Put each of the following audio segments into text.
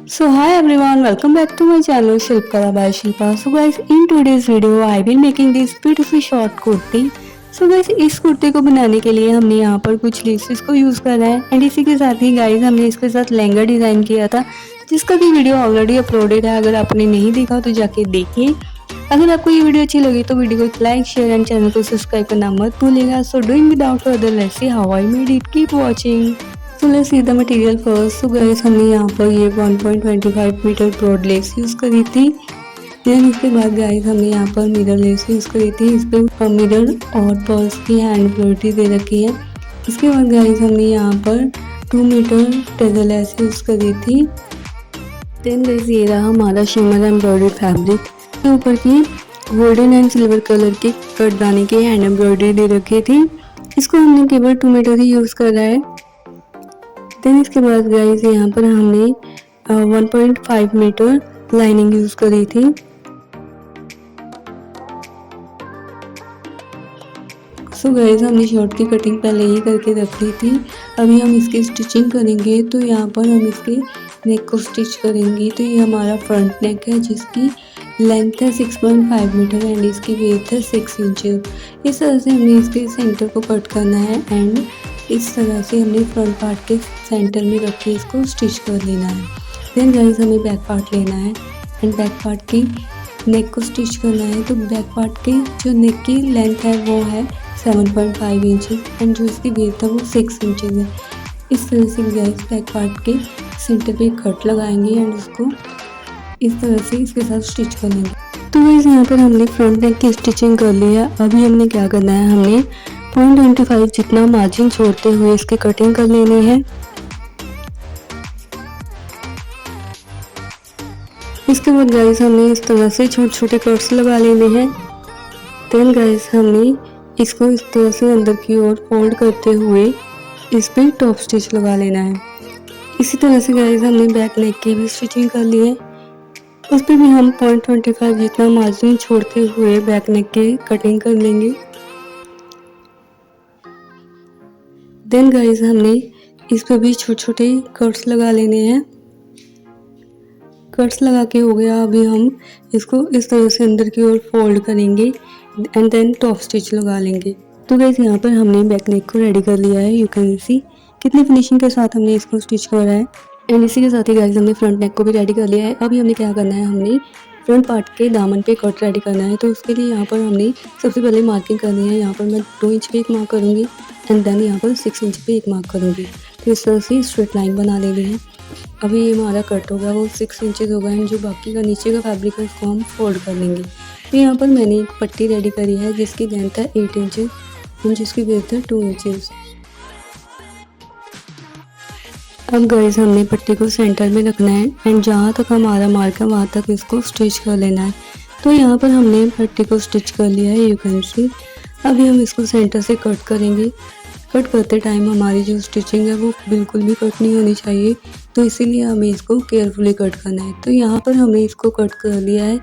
So hi everyone, welcome back to my channel Shilpkala by Shilpa. So guys, in today's video I will making this beautiful short kurti. So guys, इस कुर्ती को बनाने के लिए हमने यहाँ पर कुछ लेसेस को यूज़ करा है एंड इसी के साथ ही गाइस हमने इसके साथ लहंगा डिज़ाइन किया था जिसका भी वीडियो ऑलरेडी अपलोडेड है। अगर आपने नहीं देखा तो जाके देखिए। अगर आपको ये वीडियो अच्छी लगी तो वीडियो को लाइक शेयर एंड चैनल को सब्सक्राइब करना मत भूलिएगा। So doing without further let's see how I made it, keep watching. So let's see the material first. So guys, हमने यहाँ पर ये 1.25 मीटर ब्रॉड लेस यूज़ करी थी। देन इसके बाद गाइस हमने यहाँ पर मिरर लेस यूज़ करी थी। इस पर मिरर और पर्ल्स की हैंड एम्ब्रॉयडरी दे रखी है। इसके बाद गाइस हमने यहाँ पर 2 मीटर टेजर लेस यूज़ करी थी। देन गाइस ये रहा हमारा शिमर एम्ब्रॉयडरी फैब्रिक के ऊपर की गोल्डन एंड सिल्वर कलर की कटदाने की हैंड एम्ब्रॉयडरी दे रखी थी। इसको हमने केवल 2 मीटर ही यूज़ करा है। देन इसके बाद गाइस यहाँ पर हमने 1.5 मीटर लाइनिंग यूज़ करी थी। सो गाइस हमने शर्ट की कटिंग पहले ही करके रख ली थी। अभी हम इसकी स्टिचिंग करेंगे। तो यहाँ पर हम इसके नेक को स्टिच करेंगे। तो ये हमारा फ्रंट नेक है जिसकी लेंथ है 6.5 मीटर एंड इसकी वेथ है 6 इंचेस। इस तरह से हमने इसके सेंटर को कट करना है एंड इस तरह से हमने फ्रंट पार्ट के सेंटर में रख के इसको स्टिच कर लेना है। देन गाइस हमें बैक पार्ट लेना है एंड बैक पार्ट की नेक को स्टिच करना है। तो बैक पार्ट के जो नेक की लेंथ है वो है 7.5 इंचेस एंड जो इसकी वेथ है वो 6 इंचेस है। इस तरह से गाइस बैक पार्ट के सेंटर पे कट लगाएंगे एंड उसको इस तरह से इसके साथ स्टिच कर लेंगे। तो गाइस यहाँ पर हमने फ्रंट नेक की स्टिचिंग कर ली है। अभी हमने क्या करना है, हमने 0.25 जितना मार्जिन छोड़ते हुए इसकी कटिंग कर लेनी है। इसके बाद गाइस हमने इस तरह से छोटे छोटे कट्स लगा लेने हैं। देन गाइस हमने इसको इस तरह से अंदर की ओर फोल्ड करते हुए इस पे टॉप स्टिच लगा लेना है। इसी तरह से गाइस हमने बैक नेक की भी स्टिचिंग कर ली है। उस पर भी हम 0.25 जितना मार्जिन छोड़ते हुए बैक नेक की कटिंग कर लेंगे। देन गाइस हमने इस पर भी छोटे छोटे कट्स लगा लेने हैं। कट्स लगा के हो गया। अभी हम इसको इस तरह से अंदर की ओर फोल्ड करेंगे एंड देन टॉप स्टिच लगा लेंगे। तो गाइस यहाँ पर हमने बैक नेक को रेडी कर लिया है। यू कैन सी कितनी फिनिशिंग के साथ हमने इसको स्टिच करा है एंड इसी के साथ ही गाइस हमने फ्रंट नेक को भी रेडी कर लिया है। अभी हमने क्या करना है, हमने फ्रंट पार्ट के दामन पे कट रेडी करना है। तो उसके लिए यहाँ पर हमने सबसे पहले मार्किंग करनी है। यहाँ पर मैं 2 इंच पे एक मार्क करूँगी एंड देन यहाँ पर 6 इंच पे एक मार्क करूँगी। तो इस तरह से स्ट्रेट लाइन बना लेनी है। अभी ये हमारा कट होगा वो 6 इंचेस होगा एंड जो बाकी का नीचे का फैब्रिक है उसको हम फोल्ड कर लेंगे। तो यहाँ पर मैंने एक पट्टी रेडी करी है जिसकी लेंथ है 8 इंचेस एंड जिसकी वेथ है 2 इंचेस। अब गाइस हमने पट्टी को सेंटर में रखना है एंड जहाँ तक हमारा मार्क है वहाँ तक इसको स्टिच कर लेना है। तो यहाँ पर हमने पट्टी को स्टिच कर लिया है, यू कैन सी। अभी हम इसको सेंटर से कट करेंगे। कट करते टाइम हमारी जो स्टिचिंग है वो बिल्कुल भी कट नहीं होनी चाहिए, तो इसीलिए हमें इसको केयरफुली कट करना है। तो यहाँ पर हमने इसको कट कर लिया है।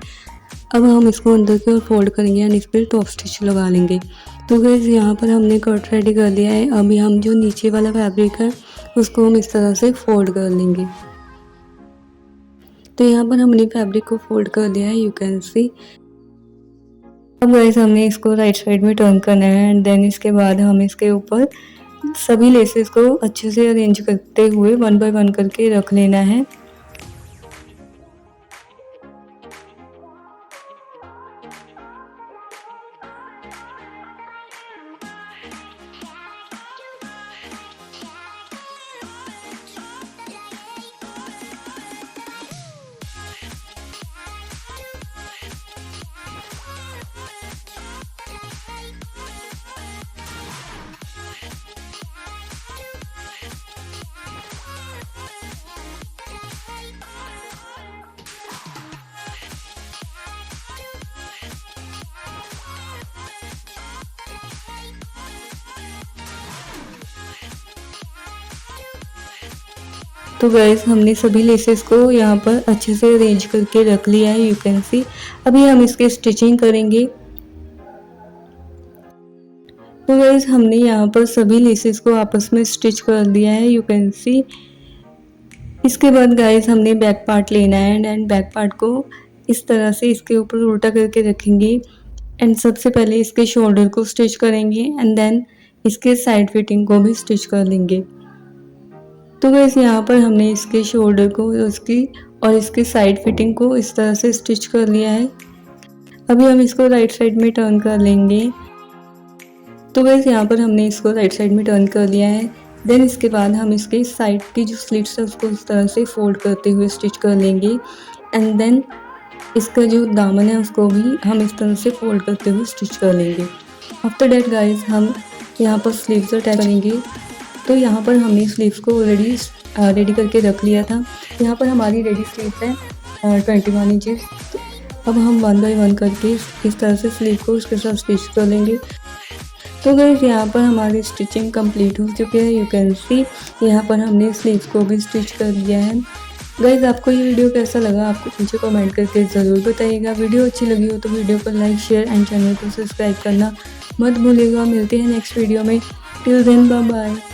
अब हम इसको अंदर की ओर फोल्ड करेंगे एंड इस पर टॉप स्टिच लगा लेंगे। तो गाइस यहाँ पर हमने कट रेडी कर लिया है। अभी हम जो नीचे वाला फैब्रिक है उसको हम इस तरह से फोल्ड कर लेंगे। तो यहाँ पर हमने फैब्रिक को फोल्ड कर दिया है, यू कैन सी। अब गाइस हमने इसको राइट साइड में टर्न करना है एंड देन इसके बाद हम इसके ऊपर सभी लेसेस को अच्छे से अरेंज करते हुए 1 बाय 1 करके रख लेना है। तो गाइस हमने सभी लेसेस को यहाँ पर अच्छे से अरेंज करके रख लिया है, यू कैन सी। अभी हम इसकी स्टिचिंग करेंगे। तो गाइस हमने यहाँ पर सभी लेसेस को आपस में स्टिच कर दिया है, यू कैन सी। इसके बाद गाइस हमने बैक पार्ट लेना है एंड बैक पार्ट को इस तरह से इसके ऊपर उल्टा करके रखेंगे एंड सबसे पहले इसके शोल्डर को स्टिच करेंगे एंड देन इसके साइड फिटिंग को भी स्टिच कर लेंगे। तो गाइस यहाँ पर हमने इसके शोल्डर को इसकी साइड फिटिंग को इस तरह से स्टिच कर लिया है। अभी हम इसको राइट साइड में टर्न कर लेंगे। तो गाइस यहाँ पर हमने इसको राइट साइड में टर्न कर लिया है। देन इसके बाद हम इसके साइड की जो स्लिट्स है उसको इस तरह से फोल्ड करते हुए स्टिच कर लेंगे एंड देन इसका जो दामन है उसको भी हम इस तरह से फोल्ड करते हुए स्टिच कर लेंगे। आफ्टर डेट गाइस हम यहाँ पर स्लीव्स अटैच करेंगे। तो यहाँ पर हमने स्लीव्स को ऑलरेडी रेडी करके रख लिया था। यहाँ पर हमारी रेडी स्लीव्स है 21 इंचेस। अब हम 1 बाय 1 करके इस तरह से स्लीव को उसके साथ स्टिच कर लेंगे। तो गाइस यहाँ पर हमारी स्टिचिंग कंप्लीट हो चुकी है। यू कैन सी यहाँ पर हमने स्लीव्स को भी स्टिच कर लिया है। गाइस आपको ये वीडियो कैसा लगा आपको मुझे कमेंट करके ज़रूर बताइएगा। वीडियो अच्छी लगी हो तो वीडियो को लाइक शेयर एंड चैनल को सब्सक्राइब करना मत भूलिएगा। मिलते हैं नेक्स्ट वीडियो में। Till then bye bye.